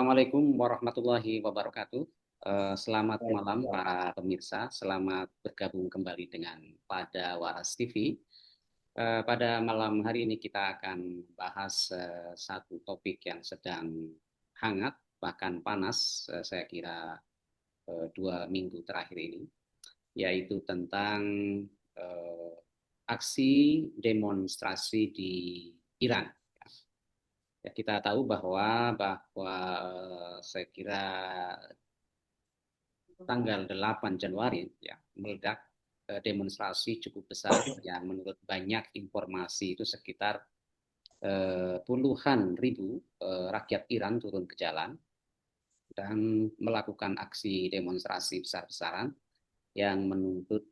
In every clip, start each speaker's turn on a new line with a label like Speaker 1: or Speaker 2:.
Speaker 1: Assalamualaikum warahmatullahi wabarakatuh. Selamat malam para pemirsa, selamat bergabung kembali dengan Pada Waras TV. Pada malam hari ini kita akan bahas satu topik yang sedang hangat, bahkan panas, saya kira 2 minggu terakhir ini, yaitu tentang eh, aksi demonstrasi di Iran. Ya, kita tahu bahwa saya kira tanggal 8 Januari ya meledak demonstrasi cukup besar yang menurut banyak informasi itu sekitar puluhan ribu rakyat Iran turun ke jalan dan melakukan aksi demonstrasi besar-besaran yang menuntut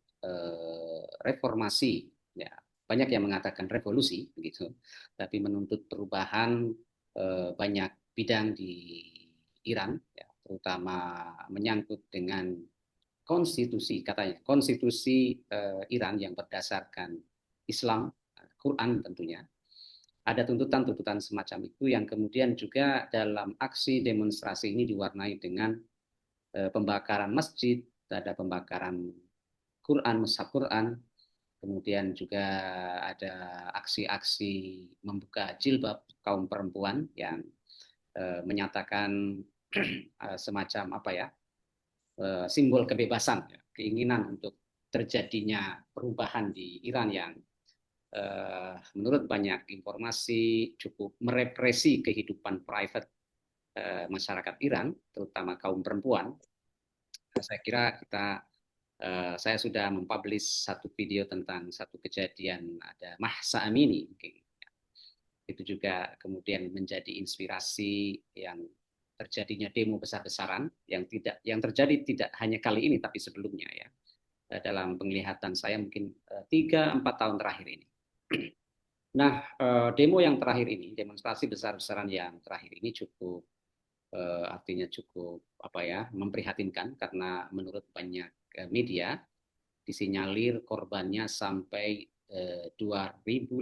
Speaker 1: reformasi, ya banyak yang mengatakan revolusi begitu, tapi menuntut perubahan banyak bidang di Iran, ya, terutama menyangkut dengan konstitusi, katanya konstitusi Iran yang berdasarkan Islam, Quran tentunya. Ada tuntutan-tuntutan semacam itu yang kemudian juga dalam aksi demonstrasi ini diwarnai dengan pembakaran masjid, ada pembakaran Quran, mushaf Quran, kemudian juga ada aksi-aksi membuka jilbab kaum perempuan yang menyatakan semacam apa ya, simbol kebebasan, ya, keinginan untuk terjadinya perubahan di Iran yang menurut banyak informasi cukup merepresi kehidupan private masyarakat Iran, terutama kaum perempuan. Saya kira saya sudah mempublish satu video tentang satu kejadian ada Mahsa Amini, mungkin itu juga kemudian menjadi inspirasi yang terjadinya demo besar-besaran yang terjadi tidak hanya kali ini tapi sebelumnya, ya, dalam penglihatan saya mungkin 3-4 tahun terakhir ini. Nah, demo yang terakhir ini, demonstrasi besar-besaran yang terakhir ini cukup artinya cukup apa ya, memprihatinkan karena menurut banyak media disinyalir korbannya sampai 2.500,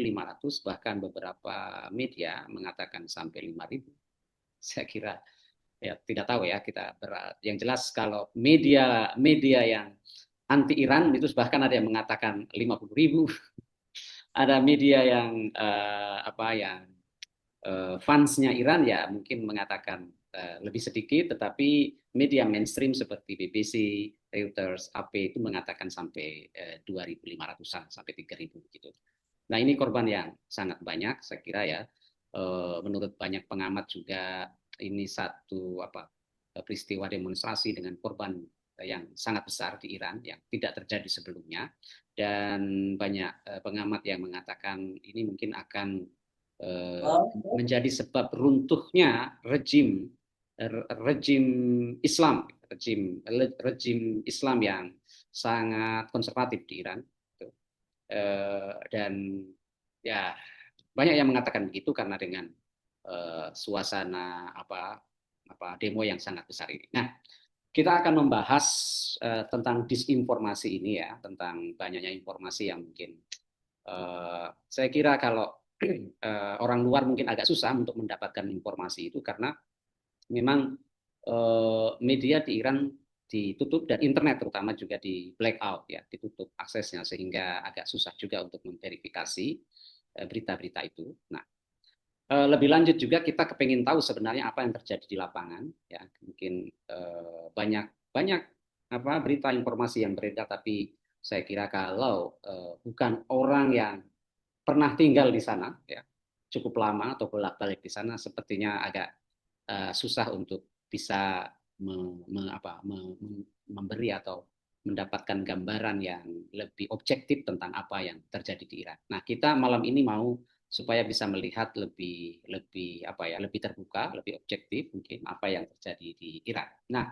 Speaker 1: bahkan beberapa media mengatakan sampai 5.000. Saya kira ya tidak tahu ya kita berat. Yang jelas kalau media yang anti Iran itu bahkan ada yang mengatakan 50.000, ada media yang apa yang fansnya Iran ya mungkin mengatakan lebih sedikit, tetapi media mainstream seperti BBC, Reuters, AP itu mengatakan sampai 2.500-an sampai 3.000 gitu. Nah, ini korban yang sangat banyak, saya kira ya. Menurut banyak pengamat juga ini satu apa peristiwa demonstrasi dengan korban yang sangat besar di Iran yang tidak terjadi sebelumnya, dan banyak pengamat yang mengatakan ini mungkin akan menjadi sebab runtuhnya rejim Islam, rejim Islam yang sangat konservatif di Iran. Dan ya banyak yang mengatakan begitu karena dengan suasana apa demo yang sangat besar ini. Nah, kita akan membahas tentang disinformasi ini, ya, tentang banyaknya informasi yang mungkin saya kira kalau orang luar mungkin agak susah untuk mendapatkan informasi itu karena memang media di Iran ditutup dan internet terutama juga di blackout, ya, ditutup aksesnya sehingga agak susah juga untuk memverifikasi berita-berita itu. Nah, lebih lanjut juga kita kepingin tahu sebenarnya apa yang terjadi di lapangan, ya mungkin banyak banyak apa berita informasi yang beredar, tapi saya kira kalau bukan orang yang pernah tinggal di sana, ya cukup lama atau bolak-balik di sana, sepertinya agak susah untuk bisa memberi atau mendapatkan gambaran yang lebih objektif tentang apa yang terjadi di Iran. Nah, kita malam ini mau supaya bisa melihat lebih lebih apa ya, lebih terbuka, lebih objektif mungkin apa yang terjadi di Iran. Nah,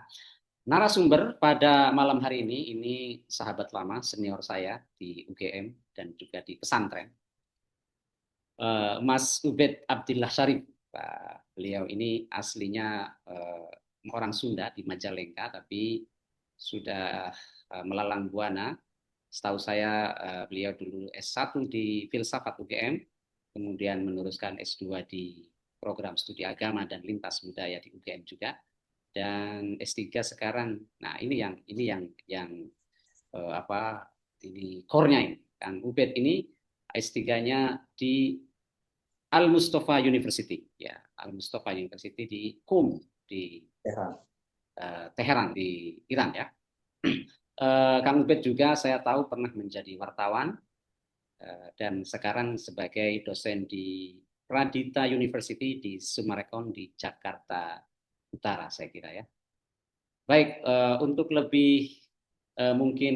Speaker 1: narasumber pada malam hari ini sahabat lama senior saya di UGM dan juga di pesantren, Mas Ubed Abdillah Syarif. Beliau ini aslinya orang Sunda di Majalengka, tapi sudah melalang buana. Setahu saya beliau dulu S1 di Filsafat UGM, kemudian meneruskan S2 di program studi agama dan lintas budaya di UGM juga, dan S3 sekarang. Nah, apa ini core-nya ini. Kang Ubed ini S3-nya di Al Mustafa University, ya, Al Mustafa University di Qom, di
Speaker 2: Ya.
Speaker 1: Teheran di Iran, ya. Kang Ubed juga saya tahu pernah menjadi wartawan dan sekarang sebagai dosen di Pradita University di Summarecon di Jakarta Utara, saya kira, ya. Baik, untuk lebih mungkin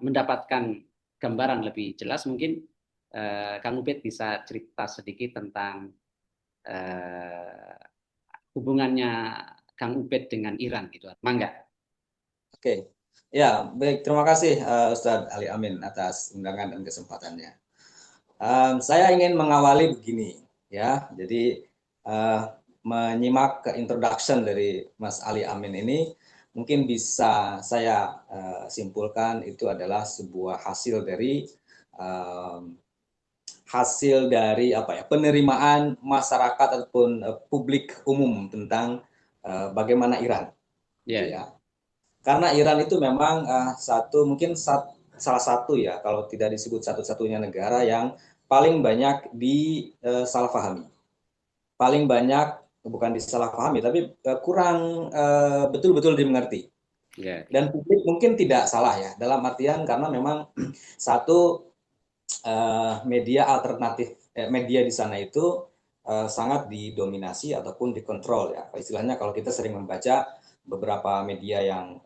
Speaker 1: mendapatkan gambaran lebih jelas, mungkin Kang Ubed bisa cerita sedikit tentang eh, hubungannya Kang Ubed dengan Iran, gitu. Mangga.
Speaker 2: Oke, ya baik. Terima kasih Ustadz Ali Amin atas undangan dan kesempatannya. Saya ingin mengawali begini, ya. Jadi uh, menyimak ke introduction dari Mas Ali Amin ini, mungkin bisa saya simpulkan itu adalah sebuah hasil dari apa ya, penerimaan masyarakat ataupun publik umum tentang bagaimana Iran, gitu
Speaker 1: Ya,
Speaker 2: ya. Karena Iran itu memang salah satu ya, kalau tidak disebut satu-satunya negara yang paling banyak disalahpahami, paling banyak bukan disalahpahami, tapi kurang betul-betul dimengerti.
Speaker 1: ya,
Speaker 2: Dan publik mungkin tidak salah ya, dalam artian karena memang satu media alternatif, media di sana itu sangat didominasi ataupun dikontrol ya. Istilahnya kalau kita sering membaca beberapa media yang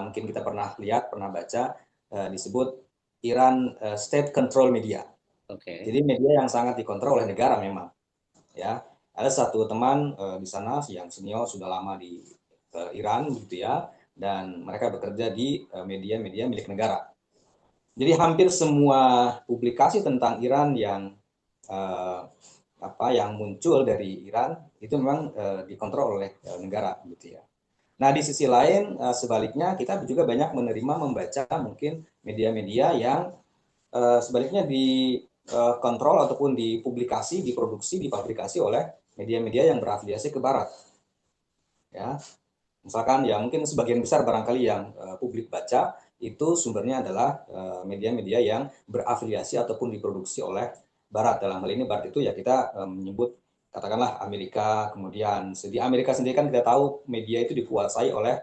Speaker 2: mungkin kita pernah lihat, pernah baca, disebut Iran State Control Media.
Speaker 1: oke.
Speaker 2: Jadi media yang sangat dikontrol oleh negara memang. Ya, ada satu teman di sana yang senior sudah lama di Iran gitu ya, dan mereka bekerja di media-media milik negara. Jadi hampir semua publikasi tentang Iran eh, yang muncul dari Iran itu memang dikontrol oleh negara gitu ya. Nah, di sisi lain sebaliknya kita juga banyak menerima membaca mungkin media-media yang sebaliknya dikontrol ataupun diproduksi, dipublikasi oleh media-media yang berafiliasi ke barat. Ya, misalkan ya mungkin sebagian besar barangkali yang publik baca itu sumbernya adalah media-media yang berafiliasi ataupun diproduksi oleh barat. Dalam hal ini barat itu ya kita menyebut katakanlah Amerika, kemudian di Amerika sendiri kan kita tahu media itu dikuasai oleh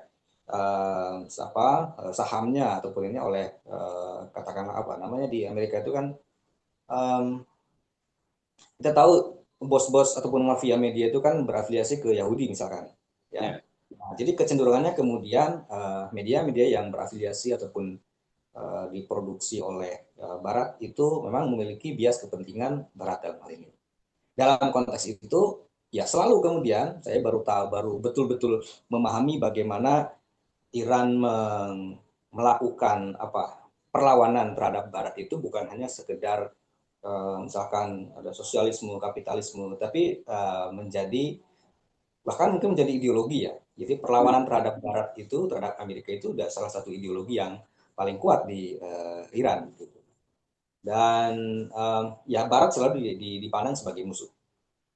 Speaker 2: sahamnya ataupun ini oleh katakanlah apa namanya di Amerika itu kan um, kita tahu bos-bos ataupun mafia media itu kan berafiliasi ke Yahudi misalkan, ya.
Speaker 1: Ya.
Speaker 2: Nah, jadi kecenderungannya kemudian media-media yang berafiliasi ataupun diproduksi oleh Barat itu memang memiliki bias kepentingan Barat dalam hal ini. Dalam konteks itu, ya selalu kemudian saya baru betul-betul memahami bagaimana Iran melakukan perlawanan terhadap Barat itu bukan hanya sekedar misalkan ada sosialisme, kapitalisme, tapi bahkan mungkin menjadi ideologi ya. Jadi
Speaker 1: Hmm.
Speaker 2: perlawanan terhadap Barat itu, terhadap Amerika itu udah salah satu ideologi yang paling kuat di Iran. Gitu. Dan ya Barat selalu dipandang sebagai musuh.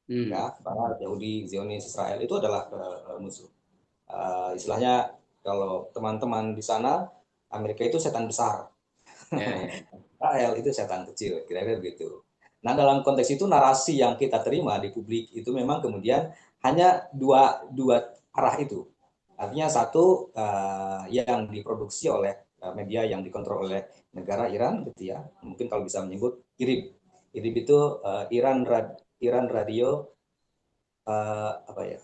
Speaker 1: Hmm.
Speaker 2: Ya, Barat, Yahudi, Zionis, Israel itu adalah musuh. Istilahnya kalau teman-teman di sana, Amerika itu setan besar.
Speaker 1: Ya, ya.
Speaker 2: Israel itu setan kecil, kira-kira begitu. Nah, dalam konteks itu narasi yang kita terima di publik itu memang kemudian hanya dua arah itu. Artinya satu yang diproduksi oleh media yang dikontrol oleh negara Iran gitu ya. Mungkin kalau bisa menyebut IRIB. IRIB itu Iran Radio apa ya?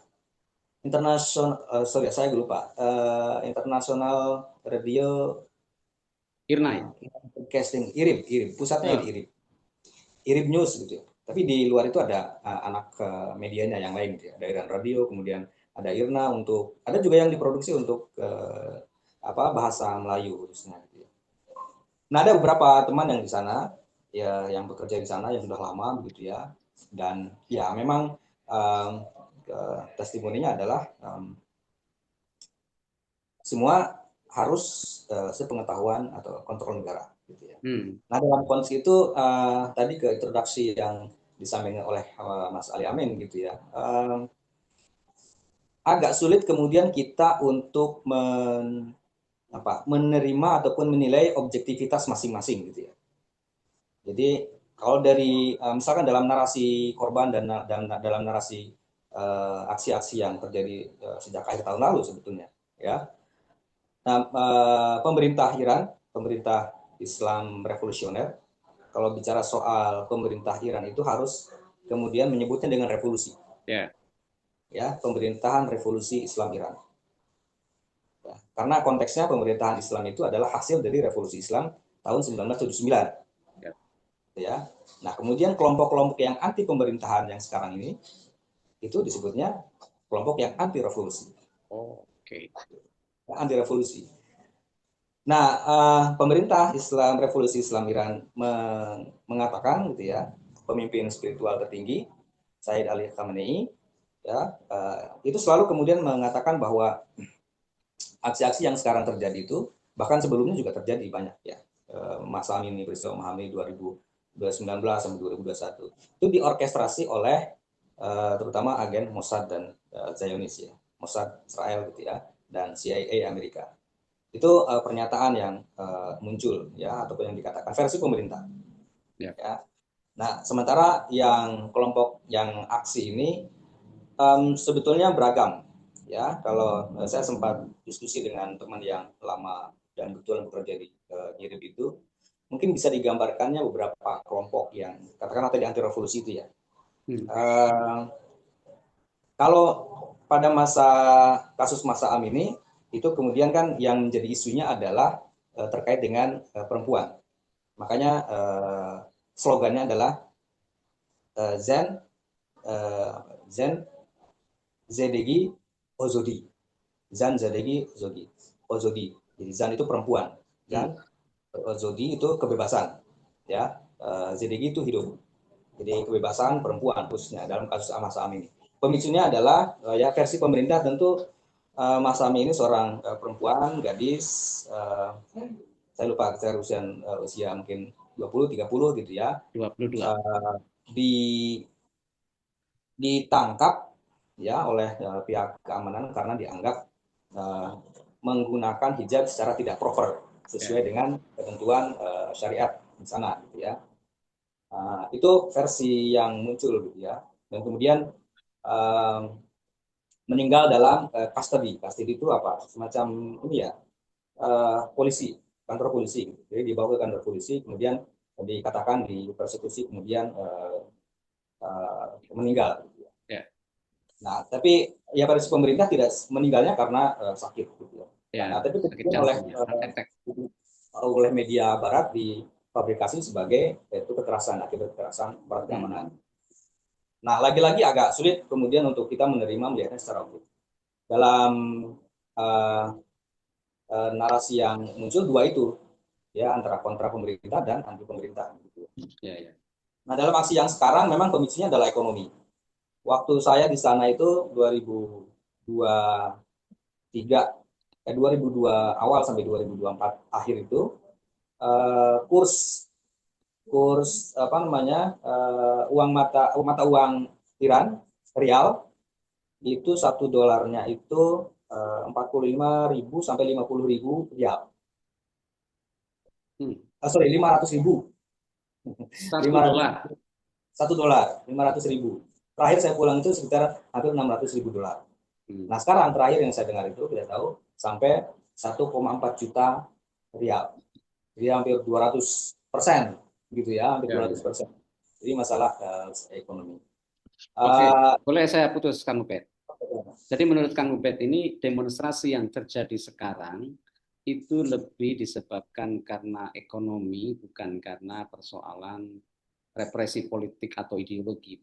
Speaker 2: Internasional sorry saya lupa. Internasional Radio
Speaker 1: Irna, ya?
Speaker 2: Broadcasting IRIB, pusatnya di
Speaker 1: Oh,
Speaker 2: IRIB. IRIB News gitu ya. Tapi di luar itu ada anak medianya yang lain gitu ya. Ada Iran Radio, kemudian ada IRNA ada juga yang diproduksi untuk bahasa Melayu khususnya gitu ya. Nah, ada beberapa teman yang di sana ya yang bekerja di sana yang sudah lama begitu ya. Dan ya memang um, testimoninya adalah semua harus sepengetahuan atau kontrol negara gitu ya.
Speaker 1: hmm.
Speaker 2: Nah, dalam konteks itu tadi ke introduksi yang disampaikan oleh Mas Ali Amin gitu ya. Agak sulit kemudian kita untuk menerima ataupun menilai objektivitas masing-masing gitu ya. Jadi kalau dari misalkan dalam narasi korban dan dalam narasi aksi-aksi yang terjadi sejak akhir tahun lalu sebetulnya, ya. Nah, pemerintah Iran, pemerintah Islam revolusioner, kalau bicara soal pemerintah Iran itu harus kemudian menyebutnya dengan revolusi, ya, pemerintahan revolusi Islam Iran. Ya, karena konteksnya pemerintahan Islam itu adalah hasil dari revolusi Islam tahun 1979. Ya. Nah, kemudian kelompok-kelompok yang anti pemerintahan yang sekarang ini itu disebutnya kelompok yang anti revolusi. Anti revolusi. Nah, pemerintah Islam revolusi Islam Iran mengatakan gitu ya, pemimpin spiritual tertinggi Sayyid Ali Khamenei ya, itu selalu kemudian mengatakan bahwa aksi-aksi yang sekarang terjadi itu bahkan sebelumnya juga terjadi banyak ya. Masa ini peristiwa memahami 2019 sampai 2021 itu diorkestrasi oleh terutama agen Mossad dan Zionis ya, Mossad Israel gitu ya, dan CIA Amerika. Itu pernyataan yang muncul ya, ataupun yang dikatakan versi pemerintah. Ya. Nah, sementara yang kelompok yang aksi ini sebetulnya beragam ya. Kalau saya sempat diskusi dengan teman yang lama dan betul bekerja di Nirib itu, mungkin bisa digambarkannya beberapa kelompok yang katakanlah tadi anti revolusi itu ya. Kalau pada masa kasus Masa Am ini, itu kemudian kan yang menjadi isunya adalah terkait dengan perempuan. Makanya slogannya adalah Zen Zedegi Ozodi. Zan Zedegi Ozodi. Jadi Zan itu perempuan, Zan Ozodi itu kebebasan, ya. Zedegi itu hidup. Jadi kebebasan perempuan khususnya dalam kasus Masa Am ini. Pemicunya adalah ya versi pemerintah tentu Mas Ami ini seorang perempuan, gadis, saya lupa, saya usia mungkin 20, 30 gitu ya.
Speaker 1: 22.
Speaker 2: Ditangkap ya oleh pihak keamanan karena dianggap menggunakan hijab secara tidak proper sesuai dengan ketentuan syariat di sana gitu ya. Itu versi yang muncul gitu ya. Dan kemudian meninggal dalam custody. Custody itu apa? Semacam ini ya, polisi, kantor polisi. Jadi dibawa ke kantor polisi, kemudian dikatakan di persekusi, kemudian meninggal. Nah, tapi ya pada pemerintah tidak meninggalnya karena sakit. Gitu ya. Nah, tapi kemudian oleh media Barat difabrikasi sebagai itu kekerasan, akibat kekerasan aparat keamanan. Nah, lagi-lagi agak sulit kemudian untuk kita menerima melihatnya secara objektif. Dalam narasi yang muncul dua itu, ya, antara kontra pemerintah dan anti pemerintah. Gitu. Nah, dalam aksi yang sekarang memang pemicunya adalah ekonomi. Waktu saya di sana itu 2002 awal sampai 2024 akhir itu kurs apa namanya uang mata uang Iran rial itu $1 itu 45.000 sampai 50.000 rial. Sorry, 500.000. $1. $500.000. Terakhir saya pulang itu sekitar hampir $600.000. Nah, sekarang terakhir yang saya dengar itu tidak tahu sampai 1,4 juta rial. Jadi hampir 200% gitu ya, hampir 200%. Jadi masalah ekonomi.
Speaker 1: Oke, boleh saya putus Kang Ubed? Jadi menurut Kang Ubed ini demonstrasi yang terjadi sekarang itu lebih disebabkan karena ekonomi, bukan karena persoalan represi politik atau ideologi.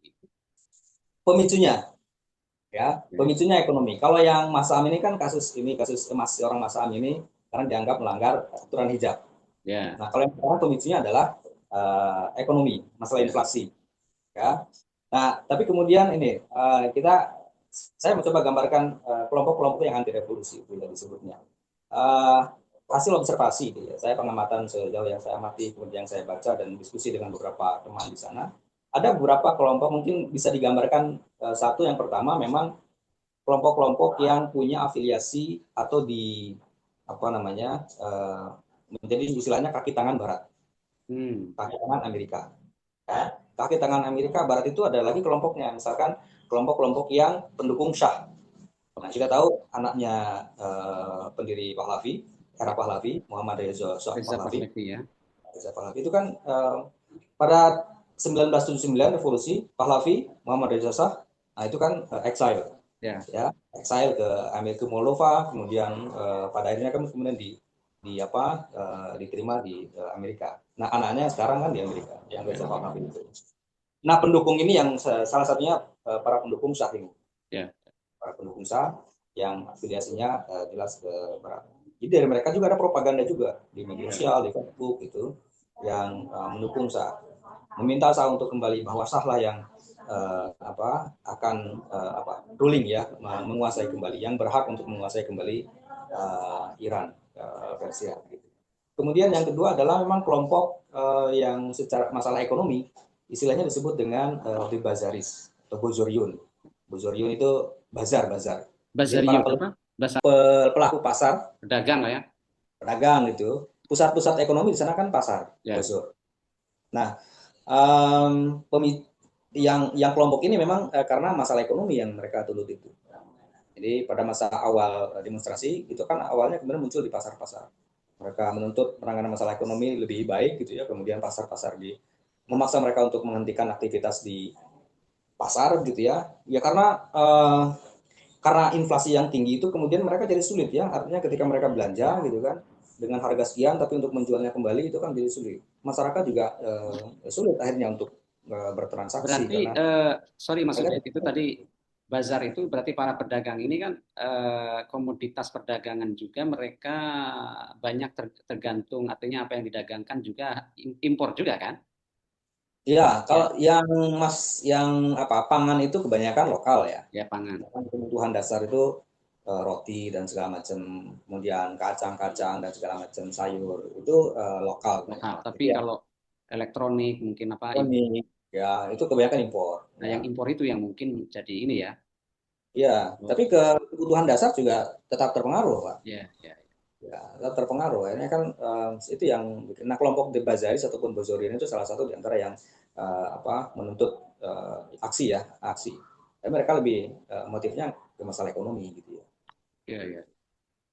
Speaker 2: Pemicunya, ya, pemicunya ekonomi. Kalau yang Mas Am ini kan kasus orang Mas Am ini karena dianggap melanggar aturan hijab. Nah, kalau yang sekarang pemicunya adalah ekonomi, masalah inflasi. Ya. Nah, tapi kemudian ini saya mencoba gambarkan kelompok-kelompok yang anti revolusi itu yang disebutnya. Hasil observasi itu ya, saya pengamatan sejauh yang saya amati, kemudian saya baca dan diskusi dengan beberapa teman di sana. ada beberapa kelompok mungkin bisa digambarkan. Satu yang pertama memang kelompok-kelompok yang punya afiliasi atau di apa namanya menjadi istilahnya kaki tangan Barat, kaki tangan Amerika. Ya. Kaki tangan Amerika Barat itu ada lagi kelompoknya, misalkan kelompok-kelompok yang pendukung Shah. Nah, kita tahu anaknya pendiri Pahlavi, era Pahlavi, Muhammad Reza Shah Pahlavi.
Speaker 1: Ya.
Speaker 2: Reza Pahlavi itu kan pada 1979 revolusi Pahlavi, Muhammad Reza Shah, nah itu kan exile, ya exile ke Amerika, Moldova, kemudian pada akhirnya kan kemudian diterima di Amerika. Nah anaknya sekarang kan di Amerika, yang Reza Pahlavi itu. Nah pendukung ini yang salah satunya para pendukung Shah ini, para pendukung Shah yang afiliasinya jelas ke Barat. Jadi dari mereka juga ada propaganda juga di media sosial, di Facebook itu yang mendukung Shah, meminta Shah untuk kembali, bahwa Shah lah yang akan ruling ya, menguasai kembali, yang berhak untuk menguasai kembali Iran, Persia. Gitu. Kemudian yang kedua adalah memang kelompok yang secara masalah ekonomi, istilahnya disebut dengan Bazaris atau Bozoryun. Bozoryun itu bazar. Jadi para pelaku pasar,
Speaker 1: pedagang lah ya.
Speaker 2: Pedagang itu, pusat-pusat ekonomi di sana kan pasar, Bozor. Nah, yang kelompok ini memang karena masalah ekonomi yang mereka tuntut itu. Jadi pada masa awal demonstrasi itu kan awalnya kemudian muncul di pasar-pasar. Mereka menuntut penanganan masalah ekonomi lebih baik gitu ya. Kemudian pasar-pasar memaksa mereka untuk menghentikan aktivitas di pasar gitu ya. Ya karena inflasi yang tinggi itu kemudian mereka jadi sulit ya. Artinya ketika mereka belanja gitu kan dengan harga sekian, tapi untuk menjualnya kembali itu kan jadi sulit. Masyarakat juga sulit akhirnya untuk bertransaksi.
Speaker 1: Berarti, sorry Mas Ubed, itu tadi bazar itu berarti para pedagang ini kan komoditas perdagangan juga, mereka banyak tergantung, artinya apa yang didagangkan juga impor juga kan?
Speaker 2: Iya, kalau yang pangan itu kebanyakan lokal ya.
Speaker 1: Ya, pangan.
Speaker 2: Kebutuhan dasar itu roti dan segala macam, kemudian kacang-kacang dan segala macam sayur itu lokal.
Speaker 1: Tapi ya, kalau elektronik mungkin
Speaker 2: ya itu kebanyakan impor.
Speaker 1: Nah, yang impor itu yang mungkin jadi ini ya.
Speaker 2: Iya, tapi kebutuhan dasar juga tetap terpengaruh, Pak.
Speaker 1: Ya,
Speaker 2: tetap terpengaruh. Akhirnya kan itu yang kelompok The Bazaris ataupun Bozorin itu salah satu di antara yang menuntut aksi. Tapi mereka lebih motifnya ke masalah ekonomi gitu ya.
Speaker 1: Iya.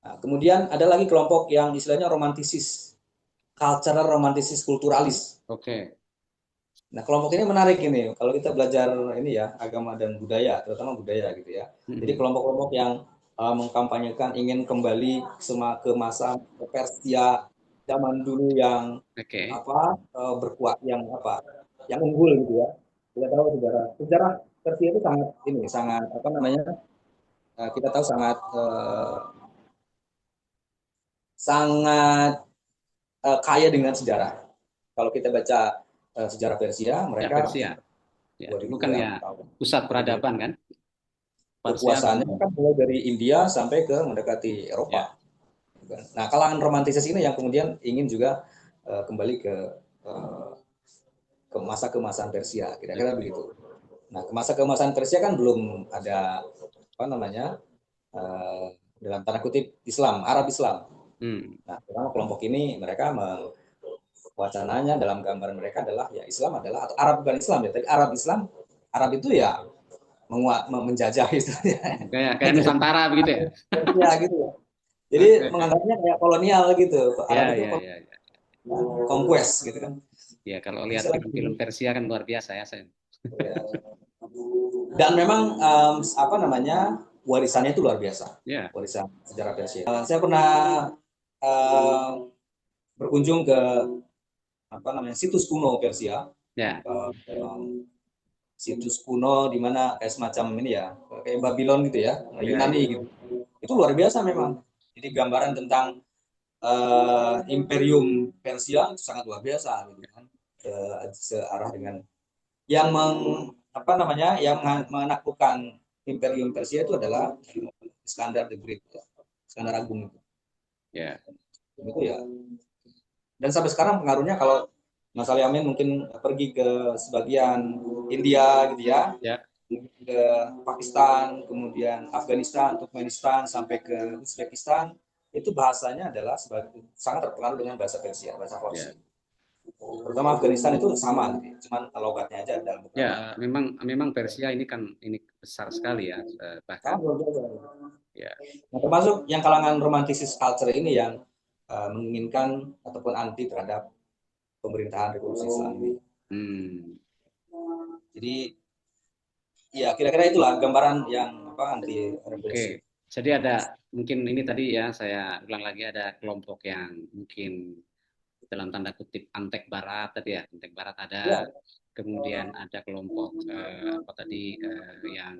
Speaker 2: Nah, kemudian ada lagi kelompok yang istilahnya romantisis, cultural romantisis kulturalis. Nah, kelompok ini menarik ini. Kalau kita belajar ini ya, agama dan budaya, terutama budaya gitu ya. Jadi kelompok-kelompok yang mengkampanyekan ingin kembali ke masa Persia zaman dulu yang berkuat, yang unggul gitu ya. Kita tahu sejarah Persia itu sangat kita tahu sangat kaya dengan sejarah. Kalau kita baca sejarah Persia, mereka
Speaker 1: dulu kan ya pusat peradaban kan.
Speaker 2: Kekuasaannya kan mulai dari India sampai ke mendekati Eropa. Nah, kalangan romantisis ini yang kemudian ingin juga kembali ke masa keemasan Persia, kira-kira begitu. Nah, masa keemasan Persia kan belum ada dalam tanda kutip Arab Islam. Nah, kelompok ini mereka wacananya dalam gambaran mereka adalah ya Islam adalah, atau Arab bukan Islam ya, tapi Arab itu ya menjajah itu ya.
Speaker 1: Kayak Nusantara begitu ya.
Speaker 2: Ya gitu ya. Jadi menganggapnya kayak kolonial gitu. Arab itu conquest gitu kan.
Speaker 1: Ya, kalau lihat film-film Persia kan luar biasa ya.
Speaker 2: Dan memang warisannya itu luar biasa. Warisan sejarah Persia. Saya pernah berkunjung ke situs kuno Persia. Situs kuno di mana kayak semacam ini ya, kayak Babylon gitu ya, Yunani gitu. Itu luar biasa memang. Jadi gambaran tentang Imperium Persia itu sangat luar biasa gitu kan. Searah dengan yang yang menaklukkan Imperium Persia itu adalah Iskandar the Great, Iskandar Agung itu. Itu ya. Dan sampai sekarang pengaruhnya kalau Mas Ali Amin mungkin pergi ke sebagian India gitu ya,
Speaker 1: Ya,
Speaker 2: ke Pakistan, kemudian Afghanistan, Turkmenistan, sampai ke Uzbekistan, itu bahasanya adalah sangat terpengaruh dengan bahasa Persia, bahasa
Speaker 1: ya.
Speaker 2: Farsi. Terutama Afghanistan itu sama, gitu, cuman logatnya aja dalam
Speaker 1: Ya,
Speaker 2: beberapa.
Speaker 1: memang memang Persia ini kan ini besar sekali ya, bahkan
Speaker 2: Sangat luar biasa.
Speaker 1: ya.
Speaker 2: Nah, termasuk yang kalangan romantisis culture ini yang menginginkan ataupun anti terhadap pemerintahan revolusi Islam ini.
Speaker 1: Hmm.
Speaker 2: Jadi ya kira-kira itulah gambaran yang apa anti
Speaker 1: Oke,
Speaker 2: revolusi.
Speaker 1: jadi ada mungkin ini tadi ya saya ulang lagi ada kelompok yang mungkin dalam tanda kutip Antek Barat tadi ya, Antek Barat ada,
Speaker 2: Ya,
Speaker 1: kemudian ada kelompok apa tadi yang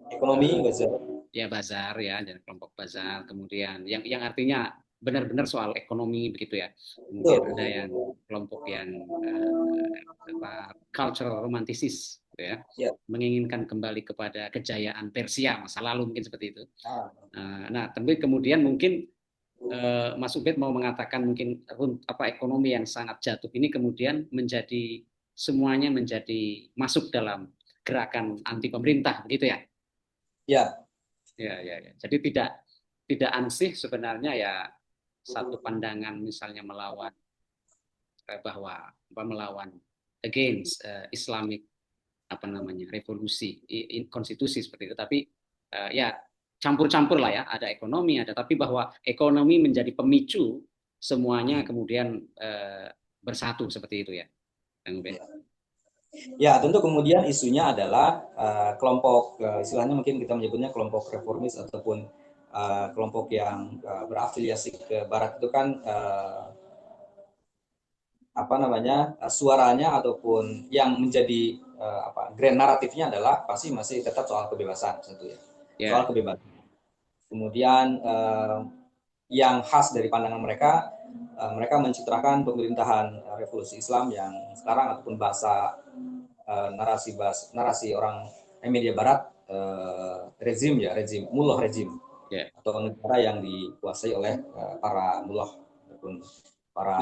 Speaker 2: ekonomi
Speaker 1: eh,
Speaker 2: baca.
Speaker 1: ya Bazar ya, dan kelompok Bazar, kemudian yang artinya benar-benar soal ekonomi begitu ya, kemudian ada
Speaker 2: Betul.
Speaker 1: yang kelompok yang apa cultural romantisis gitu ya,
Speaker 2: Ya.
Speaker 1: menginginkan kembali kepada kejayaan Persia masa lalu mungkin seperti itu.
Speaker 2: Ah,
Speaker 1: Nah, tapi kemudian mungkin Mas Ubed mau mengatakan mungkin apa ekonomi yang sangat jatuh ini kemudian menjadi semuanya menjadi masuk dalam gerakan anti pemerintah begitu ya?
Speaker 2: ya,
Speaker 1: Ya, ya, ya. Jadi tidak ansih sebenarnya ya satu pandangan misalnya melawan bahwa apa melawan against Islamic apa namanya revolusi konstitusi seperti itu, tapi ya campur-campur lah ya, ada ekonomi ada, tapi bahwa ekonomi menjadi pemicu semuanya kemudian bersatu seperti itu ya, Kang Ubed.
Speaker 2: ya. Ya, tentu kemudian isunya adalah kelompok istilahnya mungkin kita menyebutnya kelompok reformis ataupun kelompok yang berafiliasi ke Barat itu kan apa namanya suaranya ataupun yang menjadi apa grand naratifnya adalah pasti masih tetap soal kebebasan satu ya,
Speaker 1: Ya,
Speaker 2: soal kebebasan. Kemudian yang khas dari pandangan mereka, mereka mencitrakan pemerintahan revolusi Islam yang sekarang ataupun bahasa narasi orang media Barat, rezim ya, rezim mullah rezim
Speaker 1: ya.
Speaker 2: atau negara yang dikuasai oleh para mullah ataupun
Speaker 1: Nah,
Speaker 2: para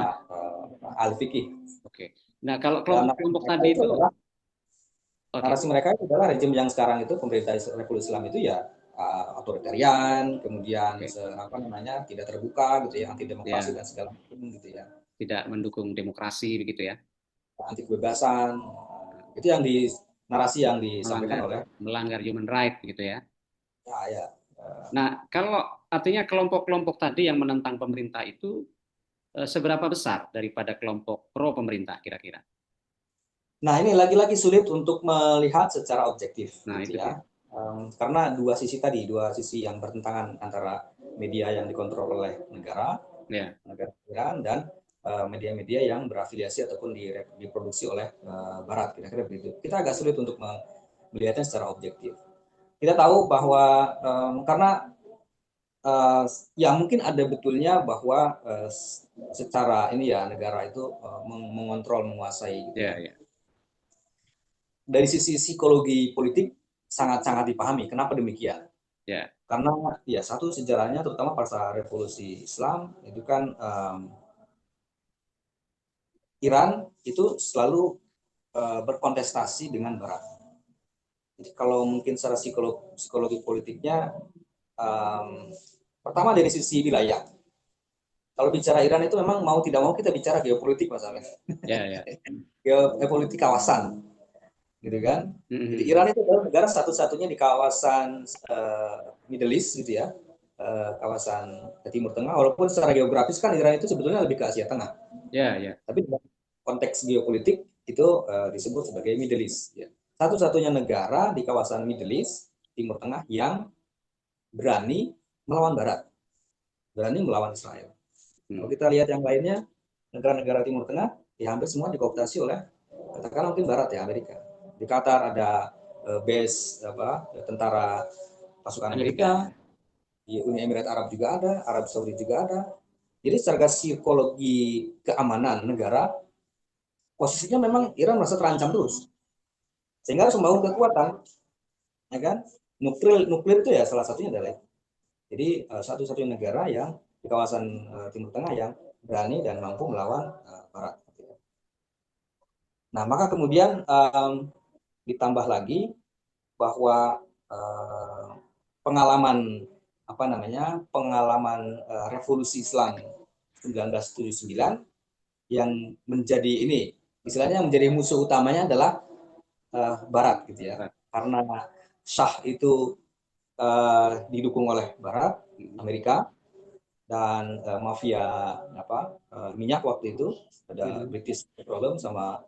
Speaker 2: ahli fikih.
Speaker 1: oke. Nah, kalau
Speaker 2: Dan
Speaker 1: kelompok-kelompok tadi itu, oke,
Speaker 2: narasi mereka itu adalah rejim yang sekarang itu pemerintah revolusi Islam itu ya authoritarian, kemudian
Speaker 1: oke,
Speaker 2: apa namanya tidak terbuka gitu ya, anti demokrasi
Speaker 1: ya
Speaker 2: dan segala macam gitu ya,
Speaker 1: tidak mendukung demokrasi begitu ya,
Speaker 2: anti kebebasan. Itu yang di narasi yang disampaikan
Speaker 1: melanggar
Speaker 2: oleh
Speaker 1: melanggar human right begitu ya.
Speaker 2: ya, ya.
Speaker 1: Nah, kalau artinya kelompok-kelompok tadi yang menentang pemerintah itu seberapa besar daripada kelompok pro pemerintah kira-kira?
Speaker 2: Nah, ini lagi-lagi sulit untuk melihat secara objektif
Speaker 1: Nah,
Speaker 2: gitu
Speaker 1: itu dia.
Speaker 2: ya. Karena dua sisi yang bertentangan antara media yang dikontrol oleh
Speaker 1: Ya,
Speaker 2: negara Iran dan media-media yang berafiliasi ataupun diproduksi oleh Barat, kira-kira begitu. Kita agak sulit untuk melihatnya secara objektif. Kita tahu bahwa karena uh, ya mungkin ada betulnya bahwa secara ini ya negara itu mengontrol, menguasai gitu
Speaker 1: ya,
Speaker 2: ya.
Speaker 1: ya,
Speaker 2: Dari sisi psikologi politik sangat-sangat dipahami. Kenapa demikian?
Speaker 1: ya,
Speaker 2: Karena ya satu sejarahnya terutama pada revolusi Islam itu kan Iran itu selalu berkontestasi dengan Barat. Jadi kalau mungkin secara psikologi politiknya, um, pertama dari sisi wilayah. Kalau bicara Iran itu memang mau tidak mau kita bicara geopolitik masalahnya.
Speaker 1: ya, ya.
Speaker 2: Geopolitik kawasan, gitu kan. Jadi
Speaker 1: Mm-hmm.
Speaker 2: Iran itu adalah negara satu-satunya di kawasan Middle East gitu ya, kawasan Timur Tengah. Walaupun secara geografis kan Iran itu sebetulnya lebih ke Asia Tengah,
Speaker 1: Ya, ya.
Speaker 2: tapi dalam konteks geopolitik itu disebut sebagai Middle East. Ya. Satu-satunya negara di kawasan Middle East Timur Tengah yang berani melawan Barat, berani melawan Israel. Kalau
Speaker 1: Hmm.
Speaker 2: kita lihat yang lainnya, negara-negara Timur Tengah, ya hampir semua dikooptasi oleh katakanlah mungkin Barat ya, Amerika. Di Qatar ada base apa tentara pasukan
Speaker 1: Amerika.
Speaker 2: Amerika, di Uni Emirat Arab juga ada, Arab Saudi juga ada. Jadi secara psikologi keamanan negara, posisinya memang Iran merasa terancam terus, sehingga harus membangun kekuatan, ya kan? Nuklir nuklir itu ya salah satunya adalah. Jadi satu-satunya negara yang di kawasan Timur Tengah yang berani dan mampu melawan Barat. Nah, maka kemudian ditambah lagi bahwa eh, pengalaman apa namanya pengalaman revolusi Islam 1979 yang menjadi ini istilahnya menjadi musuh utamanya adalah Barat gitu ya,
Speaker 1: Barat.
Speaker 2: karena Shah itu didukung oleh Barat, Amerika, dan mafia minyak waktu itu ada
Speaker 1: Mhm.
Speaker 2: British Petroleum sama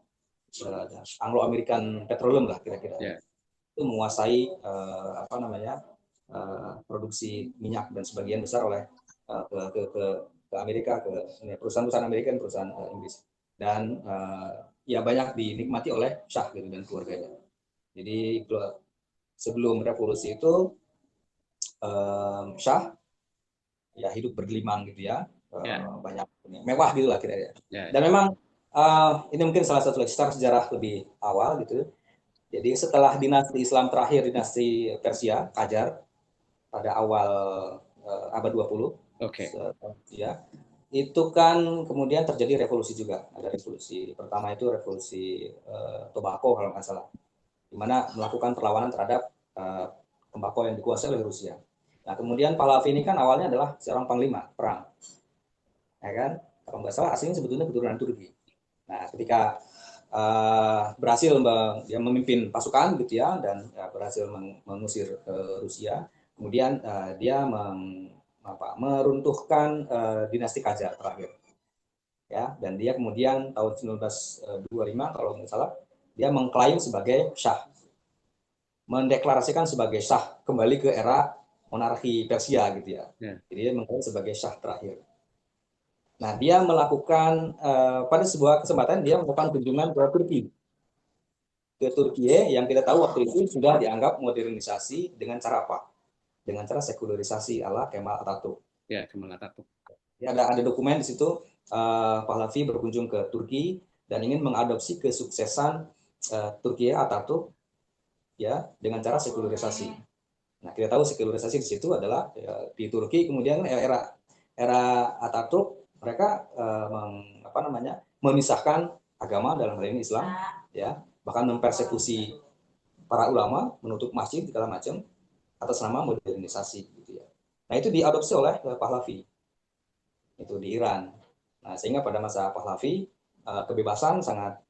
Speaker 2: Anglo-American Petroleum lah kira-kira,
Speaker 1: Ya,
Speaker 2: itu menguasai produksi minyak dan sebagian besar oleh ke Amerika, ke perusahaan-perusahaan Amerika dan perusahaan Inggris, dan ya banyak dinikmati oleh Shah gitu dan keluarganya. Jadi sebelum revolusi itu Shah ya hidup bergelimang gitu ya,
Speaker 1: ya,
Speaker 2: banyak mewah gitu lah kira-kira.
Speaker 1: ya,
Speaker 2: Dan
Speaker 1: ya.
Speaker 2: memang ini mungkin salah satu sejarah lebih awal gitu. Jadi setelah dinasti Islam terakhir, dinasti Persia, Qajar, pada awal abad 20,
Speaker 1: Oke.
Speaker 2: ya, itu kan kemudian terjadi revolusi juga. Ada revolusi pertama itu revolusi tobacco kalau nggak salah, di mana melakukan perlawanan terhadap tembakau yang dikuasai oleh Rusia. Nah, kemudian Pahlavi ini kan awalnya adalah seorang panglima perang, ya kan? Kalau nggak salah aslinya sebetulnya keturunan Turki. Nah, ketika berhasil dia memimpin pasukan gitu ya, dan berhasil mengusir Rusia, kemudian dia meruntuhkan dinasti Qajar terakhir, ya, dan dia kemudian tahun 1925 kalau nggak salah dia mengklaim sebagai Shah, mendeklarasikan sebagai Shah kembali ke era monarki Persia gitu ya.
Speaker 1: Ya.
Speaker 2: Jadi dia mengklaim sebagai Shah terakhir. Nah, dia melakukan pada sebuah kesempatan dia melakukan kunjungan ke Turki, yang kita tahu waktu itu sudah dianggap modernisasi dengan cara apa? Dengan cara sekularisasi ala Kemal Atatürk.
Speaker 1: Ya, Kemal Atatürk.
Speaker 2: Ya, ada dokumen di situ Pahlavi berkunjung ke Turki dan ingin mengadopsi kesuksesan Turki Atatürk ya dengan cara sekularisasi. Nah, kita tahu sekularisasi di situ adalah ya, di Turki kemudian era era Atatürk mereka memisahkan agama dalam hal ini Islam, ya, bahkan mempersekusi para ulama, menutup masjid segala macam atas nama modernisasi gitu ya. Nah, itu diadopsi oleh Pahlavi itu di Iran. Nah, sehingga pada masa Pahlavi kebebasan sangat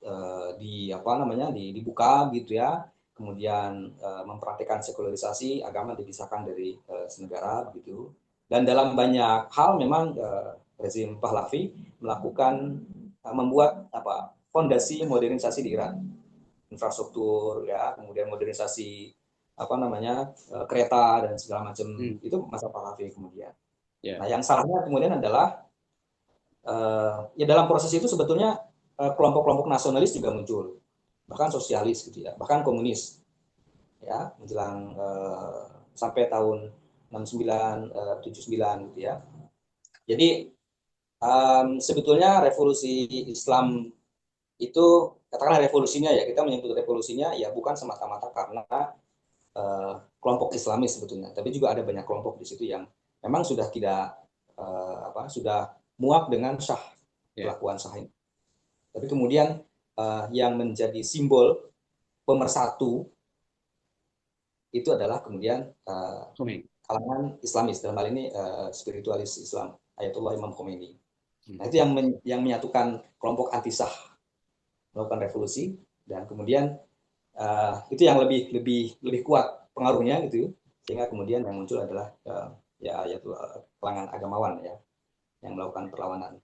Speaker 2: dibuka gitu ya. Kemudian mempraktikkan sekularisasi, agama dipisahkan dari senegara begitu. Dan dalam banyak hal memang rezim Pahlavi melakukan membuat fondasi modernisasi di Iran, infrastruktur ya, kemudian modernisasi kereta dan segala macam,
Speaker 1: Hmm.
Speaker 2: itu masa Pahlavi kemudian.
Speaker 1: Ya.
Speaker 2: Nah, yang salahnya kemudian adalah ya dalam proses itu sebetulnya kelompok-kelompok nasionalis juga muncul, bahkan sosialis gitu ya, bahkan komunis ya, menjelang sampai tahun 69 79 gitu ya. Jadi sebetulnya revolusi Islam itu, katakanlah revolusinya ya, kita menyebut revolusinya ya bukan semata-mata karena kelompok Islamis sebetulnya, tapi juga ada banyak kelompok di situ yang memang sudah tidak sudah muak dengan Syah,
Speaker 1: Ya.
Speaker 2: kelakuan Syah ini. Tapi kemudian yang menjadi simbol pemersatu itu adalah kemudian
Speaker 1: Khomeini.
Speaker 2: kalangan Islamis, dalam hal ini spiritualis Islam, Ayatullah Imam Khomeini.
Speaker 1: Hmm.
Speaker 2: Nah, itu yang menyatukan kelompok anti Syah melakukan revolusi, dan kemudian itu yang lebih kuat pengaruhnya gitu, sehingga kemudian yang muncul adalah ya Ayatullah kalangan agamawan ya yang melakukan perlawanan.